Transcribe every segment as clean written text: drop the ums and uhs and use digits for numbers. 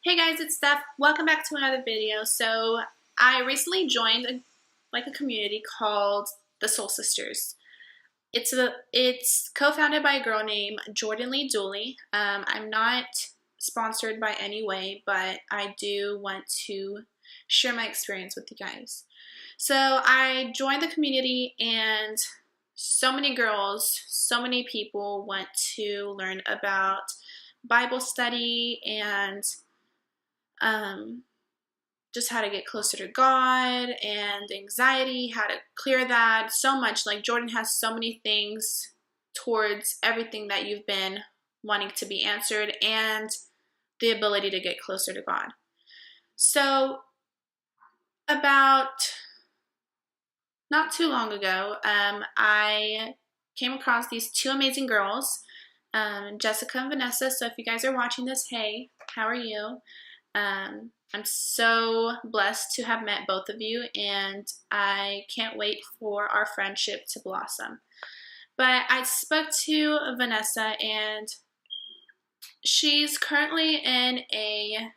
Hey guys, it's Steph. Welcome back to another video. So I recently joined a community called the Soul Sisters. It's co-founded by a girl named Jordan Lee Dooley. I'm not sponsored by any way, but I do want to share my experience with you guys. So I joined the community and so many girls, so many people want to learn about Bible study and just how to get closer to God and anxiety, how to clear that, so much. Like Jordan has so many things towards everything that you've been wanting to be answered and the ability to get closer to God. So about not too long ago, I came across these two amazing girls, Jessica and Vanessa. So if you guys are watching this, hey, how are you? I'm so blessed to have met both of you, and I can't wait for our friendship to blossom. But I spoke to Vanessa, and she's currently in a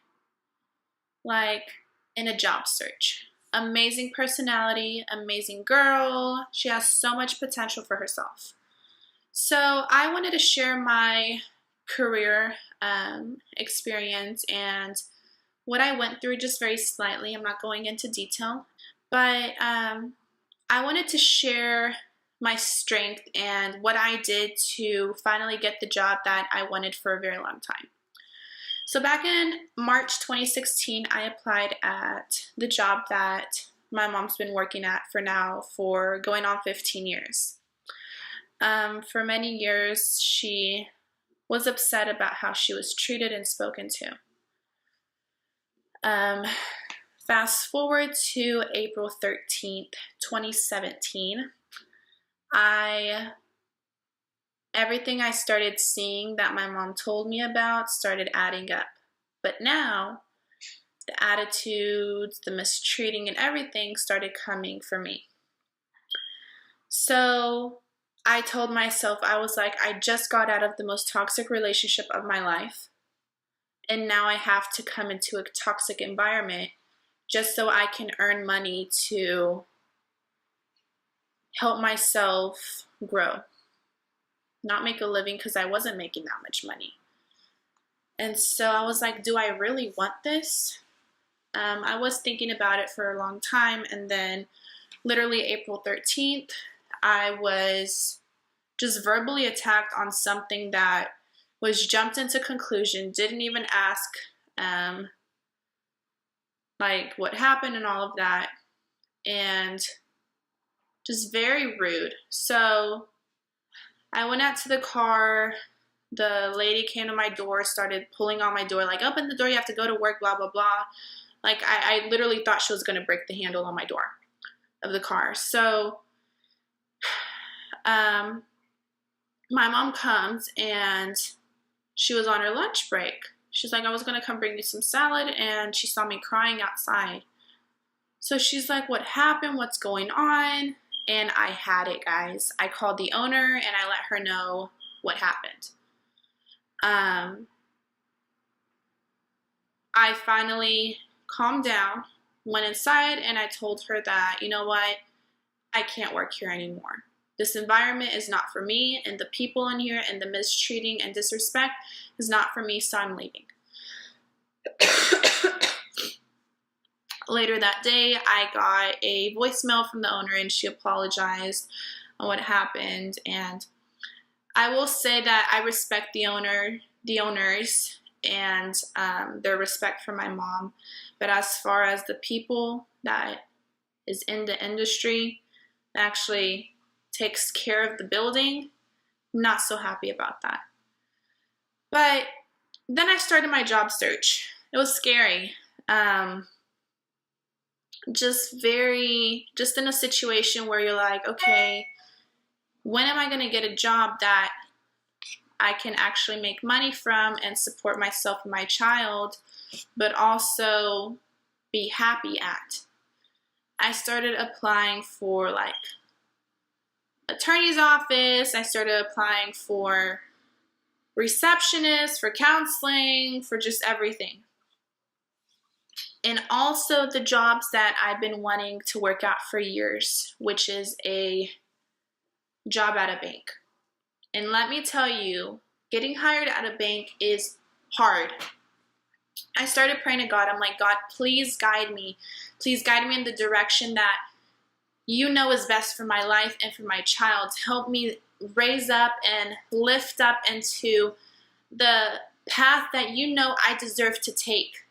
job search. Amazing personality, amazing girl. She has so much potential for herself. So I wanted to share my career experience and what I went through just very slightly. I'm not going into detail, but I wanted to share my strength and what I did to finally get the job that I wanted for a very long time. So back in March 2016, I applied at the job that my mom's been working at for going on 15 years. For many years, she was upset about how she was treated and spoken to. Fast forward to April 13th, 2017, everything I started seeing that my mom told me about started adding up. But now, the attitudes, the mistreating and everything started coming for me. So I told myself, I was like, I just got out of the most toxic relationship of my life. And now I have to come into a toxic environment just so I can earn money to help myself grow. Not make a living because I wasn't making that much money. And so I was like, do I really want this? I was thinking about it for a long time. And then literally April 13th, I was just verbally attacked on something that was jumped into conclusion, didn't even ask what happened and all of that, and just very rude. So I went out to the car. The lady came to my door, started pulling on my door, like, open the door, you have to go to work, blah, blah, blah. Like, I literally thought she was going to break the handle on my door of the car. So my mom comes, and she was on her lunch break. She's like, I was going to come bring you some salad, and she saw me crying outside. So she's like, what happened? What's going on? And I had it, guys. I called the owner, and I let her know what happened. I finally calmed down, went inside, and I told her that, you know what? I can't work here anymore. This environment is not for me, and the people in here and the mistreating and disrespect is not for me, so I'm leaving. Later that day, I got a voicemail from the owner, and she apologized on what happened. And I will say that I respect the owners, and their respect for my mom. But as far as the people that is in the industry that actually takes care of the building, I'm not so happy about that. But then I started my job search. It was scary. Just in a situation where you're like, okay, when am I going to get a job that I can actually make money from and support myself and my child, but also be happy at? I started applying for attorney's office. I started applying for receptionist, for counseling, for just everything. And also the jobs that I've been wanting to work at for years, which is a job at a bank. And let me tell you, getting hired at a bank is hard. I started praying to God. I'm like, God, please guide me. Please guide me in the direction that you know is best for my life and for my child. Help me raise up and lift up into the path that you know I deserve to take.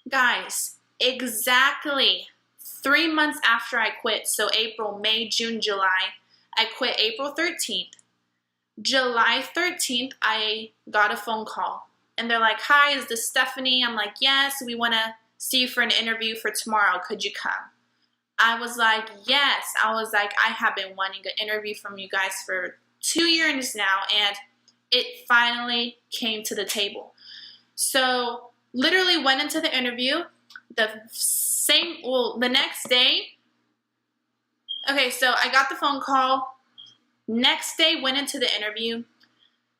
Guys, exactly 3 months after I quit, so April, May, June, July, I quit April 13th. July 13th, I got a phone call. And they're like, hi, is this Stephanie? I'm like, yes, we want to see you for an interview for tomorrow. Could you come? I was like, yes. I was like, I have been wanting an interview from you guys for 2 years now, and it finally came to the table. So literally went into the interview the next day. Okay, so I got the phone call. Next day, went into the interview,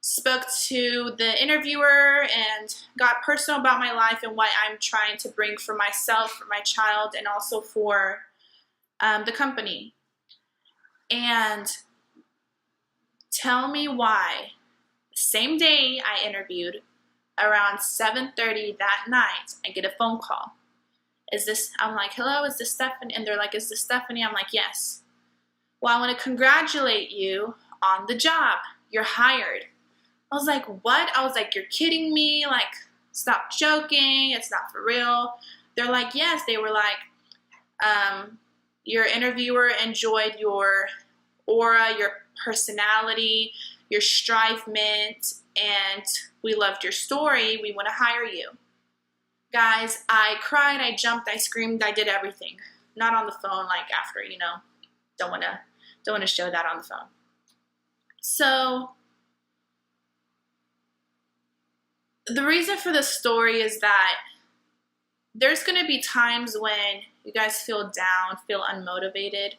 spoke to the interviewer, and got personal about my life and what I'm trying to bring for myself, for my child, and also for the company. And tell me why. Same day I interviewed, around 7:30 that night, I get a phone call. I'm like, hello, is this Stephanie? And they're like, is this Stephanie? I'm like, yes. Well, I want to congratulate you on the job. You're hired. I was like, what? I was like, you're kidding me? Like, stop joking. It's not for real. They're like, yes. They were like, your interviewer enjoyed your aura, your personality, your strivement, and we loved your story. We want to hire you. Guys, I cried, I jumped, I screamed, I did everything. Not on the phone, like after, don't want to show that on the phone. So the reason for this story is that there's going to be times when you guys feel down, feel unmotivated,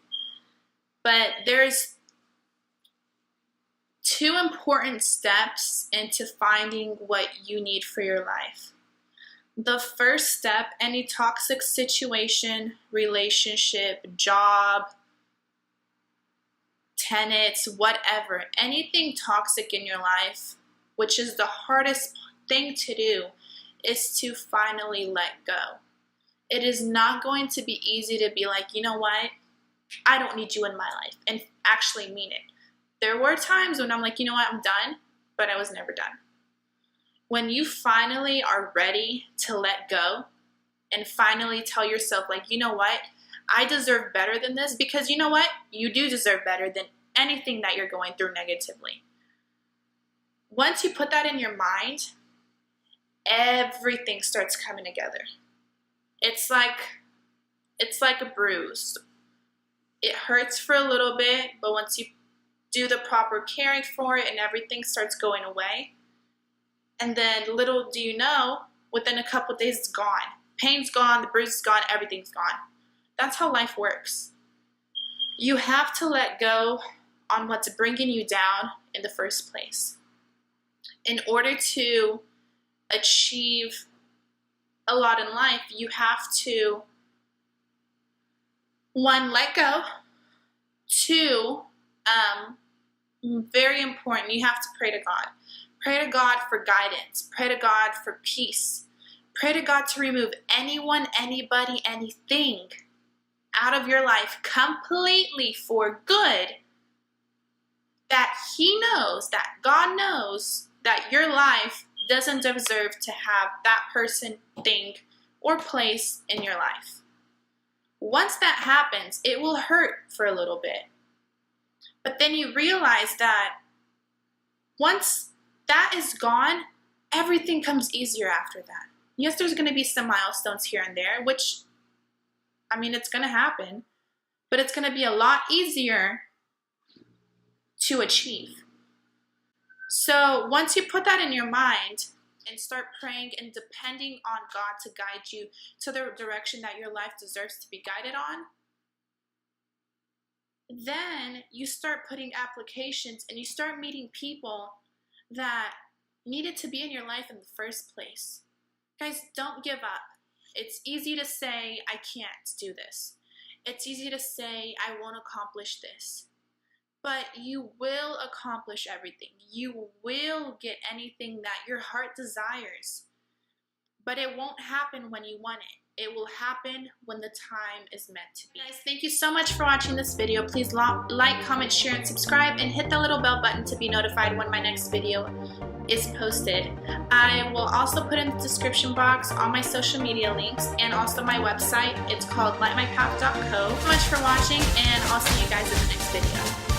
but there's 2 important steps into finding what you need for your life. The first step, any toxic situation, relationship, job, tenants, whatever, anything toxic in your life, which is the hardest thing to do, is to finally let go. It is not going to be easy to be like, you know what? I don't need you in my life, and actually mean it. There were times when I'm like, you know what? I'm done, but I was never done. When you finally are ready to let go and finally tell yourself, like, you know what? I deserve better than this, because you know what? You do deserve better than anything that you're going through negatively. Once you put that in your mind, everything starts coming together. It's like a bruise. It hurts for a little bit, but once you do the proper caring for it and everything starts going away, and then little do you know, within a couple of days it's gone. Pain's gone, the bruise is gone, everything's gone. That's how life works. You have to let go on what's bringing you down in the first place. In order to achieve a lot in life, you have to, 1, let go. 2, very important, you have to pray to God. Pray to God for guidance. Pray to God for peace. Pray to God to remove anyone, anybody, anything out of your life completely for good, that He knows, that God knows that your life doesn't deserve to have that person, thing, or place in your life. Once that happens, it will hurt for a little bit. But then you realize that once that is gone, everything comes easier after that. Yes, there's going to be some milestones here and there, which, it's going to happen, but it's going to be a lot easier to achieve. So once you put that in your mind and start praying and depending on God to guide you to the direction that your life deserves to be guided on, then you start putting applications and you start meeting people that needed to be in your life in the first place. Guys, don't give up. It's easy to say, I can't do this. It's easy to say, I won't accomplish this. But you will accomplish everything. You will get anything that your heart desires. But it won't happen when you want it. It will happen when the time is meant to be. Guys, thank you so much for watching this video. Please like, comment, share, and subscribe, and hit the little bell button to be notified when my next video is posted. I will also put in the description box all my social media links and also my website. It's called lightmypath.blog. Thank you so much for watching, and I'll see you guys in the next video.